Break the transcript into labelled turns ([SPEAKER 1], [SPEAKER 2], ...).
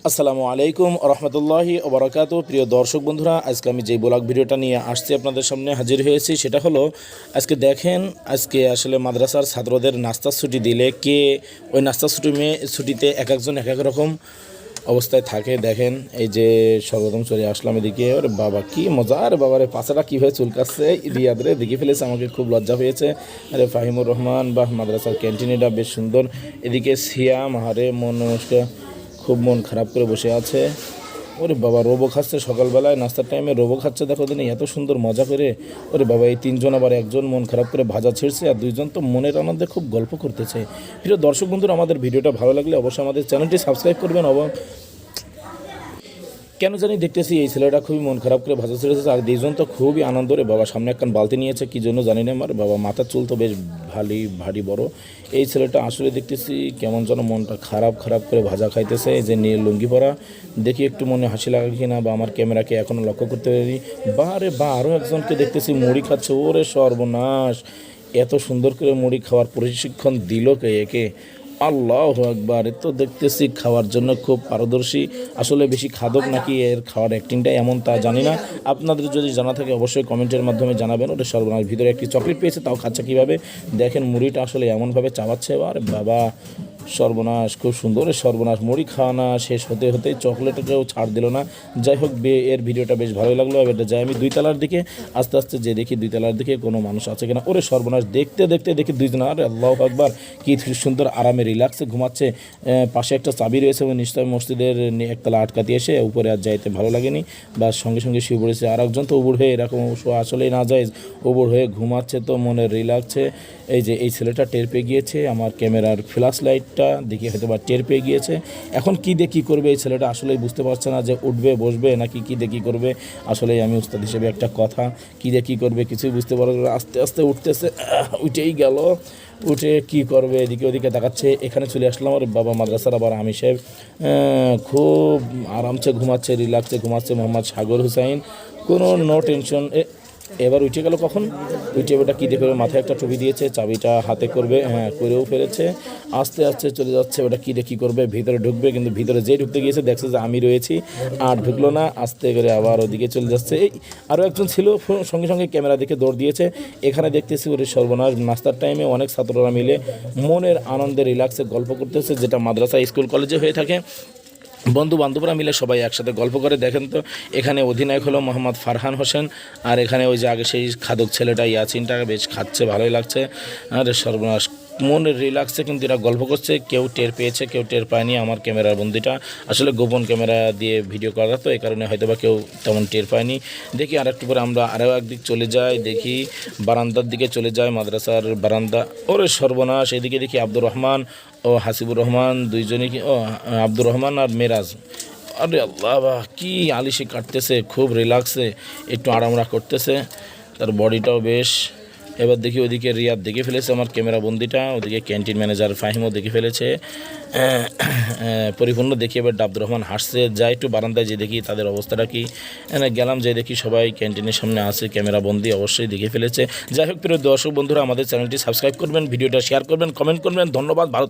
[SPEAKER 1] আসসালামু আলাইকুম রহমতুল্লাহি ওবরাকাতু। প্রিয় দর্শক বন্ধুরা, আজকে আমি যেই ব্লগ ভিডিওটা নিয়ে আসছি আপনাদের সামনে হাজির হয়েছি, সেটা হলো আজকে দেখেন, আজকে আসলে মাদ্রাসার ছাত্রদের নাস্তার ছুটি দিলে ওই নাস্তার ছুটিতে এক একজন এক এক রকম অবস্থায় থাকে। দেখেন, এই যে সর্বপ্রথম চলে আসলাম এদিকে। ওরে বাবা, কি মজা! আরে বাবারে, পাছাটা কীভাবে চুলকাচ্ছে! রিয়াদরে দেখে ফেলেছে, আমাকে খুব লজ্জা হয়েছে। আরে ফাহিমুর রহমান বাহ, মাদ্রাসার ক্যান্টিনটা বেশ সুন্দর। এদিকে সিয়াম, আরে খুব মন খারাপ করে বসে আছে। ওরে বাবা, রোবো খাচ্ছে সকালবেলায় নাস্তার টাইমে, রোবো খাচ্ছে দেখো দিনে, এত সুন্দর মজা করে। ওরে বাবা, এই তিনজন, আবার একজন মন খারাপ করে ভাজা ছিঁড়ছে, আর দুইজন তো মনের আনন্দে খুব গল্প করতেছে। প্রিয় দর্শক বন্ধুরা, আমাদের ভিডিওটা ভালো লাগলে অবশ্যই আমাদের চ্যানেলটি সাবস্ক্রাইব করবেন। কেন জানি দেখতেছি এই ছেলেটা খুবই মন খারাপ করে ভাজা ছেড়েছে, আর দুইজন তো খুবই আনন্দ রে বাবা। সামনে একখান বালতি নিয়েছে, কী জন্য জানি না। আমার বাবা মাথার চুল তো বেশ ভারী বড়। এই ছেলেটা আসলে দেখতেছি কেমন যেন মনটা খারাপ করে ভাজা খাইতেছে। এই যে নীল লুঙ্গি পরা, দেখি একটু মনে হাসি লাগে কিনা, বা আমার ক্যামেরাকে এখনও লক্ষ্য করতে পারি। বা আরও একজনকে দেখতেছি মুড়ি খাচ্ছে। ওরে সর্বনাশ, এত সুন্দর করে মুড়ি খাওয়ার প্রশিক্ষণ দিল কে একে! আল্লাহ আকবার! এ তো দেখতেছি খাওয়ার জন্য খুব পারদর্শী। আসলে বেশি খাদক নাকি এর খাওয়ার অ্যাক্টিংটা এমন তা জানি না। আপনাদের যদি জানা থাকে অবশ্যই কমেন্টের মাধ্যমে জানাবেন। ওটা সর্বনাশ, ভিতরে একটি চকলেট পেয়েছে, তাও খাচ্ছে কীভাবে দেখেন। মুড়িটা আসলে এমনভাবে চাবাচ্ছে, আর বাবা সর্বনাশ, খুব সুন্দর। সর্বনাশ, মুড়ি খাওয়া না শেষ হতেই চকলেটটাকেও ছাড় দিল না। যাই হোক, এর ভিডিওটা বেশ ভালোই লাগলো। এবার যাই আমি দুইতলার দিকে, আস্তে যে দেখি দুইতলার দিকে কোনো মানুষ আছে কিনা। ওরে সর্বনাশ, দেখতে দেখি দুইজন, আরে আল্লাহু আকবার, কি সুন্দর আরামে রিল্যাক্সে ঘুমাচ্ছে। পাশে একটা চাবি রয়েছে, ওই নিশ্চয় মসজিদের একতলা আটকাতে এসে উপরে আর যাইতে ভালো লাগেনি, বা সঙ্গে শুয়ে পড়েছে। আর একজন তো উবুড় হয়ে, এরকম আসলেই না যায়, উবুড় হয়ে ঘুমাচ্ছে, তো মনে রিল্যাক্সে। এই যে এই ছেলেটা টের পেয়ে গিয়েছে, আমার ক্যামেরার ফ্ল্যাশ লাইটটা দেখে হয়তো বা টের পেয়ে গিয়েছে। এখন কী দিয়ে কী করবে এই ছেলেটা আসলেই বুঝতে পারছে না, যে উঠবে বসবে নাকি কী দিয়ে কী করবে। আসলেই আমি উস্তাদ হিসেবে একটা কথা, কী দিয়ে কী করবে কিছুই বুঝতে পারবে না। আস্তে উঠতেছে, উঠেই গেল। উঠে কি করবে, এদিকে ওদিকে দেখাচ্ছে। এখানে চলে আসলাম, আর বাবা মাদ্রাসার আবার আমি সাহেব খুব আরামসে ঘুমাচ্ছে, রিল্যাক্সে ঘুমাচ্ছে। মোহাম্মদ সাগর হুসাইন, কোনো নো টেনশন। এবার উঠে গেল কখন, উঠে এবারটা কী দেখবে, মাথায় একটা টুপি দিয়েছে, চাবিটা হাতে করবে, করেও ফেলেছে। আস্তে চলে যাচ্ছে, ওটা কী কী করবে, ভিতরে ঢুকবে, কিন্তু ভিতরে যেই ঢুকতে গিয়েছে দেখছে যে আমি রয়েছি, আর ঢুকলো না। আস্তে করে আবার ওদিকে চলে যাচ্ছে। এই আরও একজন ছিল, সঙ্গে ক্যামেরা দেখে দৌড় দিয়েছে। এখানে দেখতেছি ওর সর্বনাশ, নাস্তার টাইমে অনেক ছাত্ররা মিলে মনের আনন্দে রিল্যাক্সে গল্প করতেছে, যেটা মাদ্রাসা স্কুল কলেজে হয়ে থাকে। বন্ধু বান্ধবরা মিলে সবাই একসাথে গল্প করে। দেখেন তো, এখানে অধিনায়ক হলো মোহাম্মদ ফারহান হোসেন, আর এখানে ওই যে আগে সেই খাদক ছেলেটা ইয়াসিনটা বেশ খাচ্ছে, ভালোই লাগছে। আর সর্বনাশ, মনের রিল্যাক্সে কিন্তু এরা গল্প করছে। কেউ টের পেয়েছে, কেউ টের পায়নি। আমার ক্যামেরার বন্দিটা আসলে গোপন ক্যামেরা দিয়ে ভিডিও করা, তো এই কারণে হয়তো বা কেউ তেমন টের পায়নি। দেখি আর একটু পরে আমরা আরও একদিক চলে যাই, দেখি বারান্দার দিকে চলে যায়, মাদ্রাসার বারান্দা। ওরে সর্বনাশ, এদিকে দেখি আব্দুর রহমান ও হাসিবুর রহমান, দুইজনই আব্দুর রহমান আর মেরাজ। আরে আল্লাহ, বাহ, কি আলিশে কাটতেছে, খুব রিল্যাক্সে একটু আরামরা করতেছে, তার বডিটাও বেশ। এবার দেখি ওদিকে রিয়াদ দেখে ফেলেছে আমার ক্যামেরা বন্দিটা, ওদিকে ক্যান্টিন ম্যানেজার ফাহিমও দেখে ফেলেছে পরিপূর্ণ। দেখি এবার আব্দুর রহমান হাসছে। যাই একটু বারান্দায় যে দেখি তাদের অবস্থাটা কি। গেলাম, যে দেখি সবাই ক্যান্টিনের সামনে আছে, ক্যামেরা বন্দি অবশ্যই দেখে ফেলেছে। যাই হোক, প্রিয় দর্শক বন্ধুরা, আমাদের চ্যানেলটি সাবস্ক্রাইব করবেন, ভিডিওটা শেয়ার করবেন, কমেন্ট করবেন। ধন্যবাদ, ভালো থাকবেন।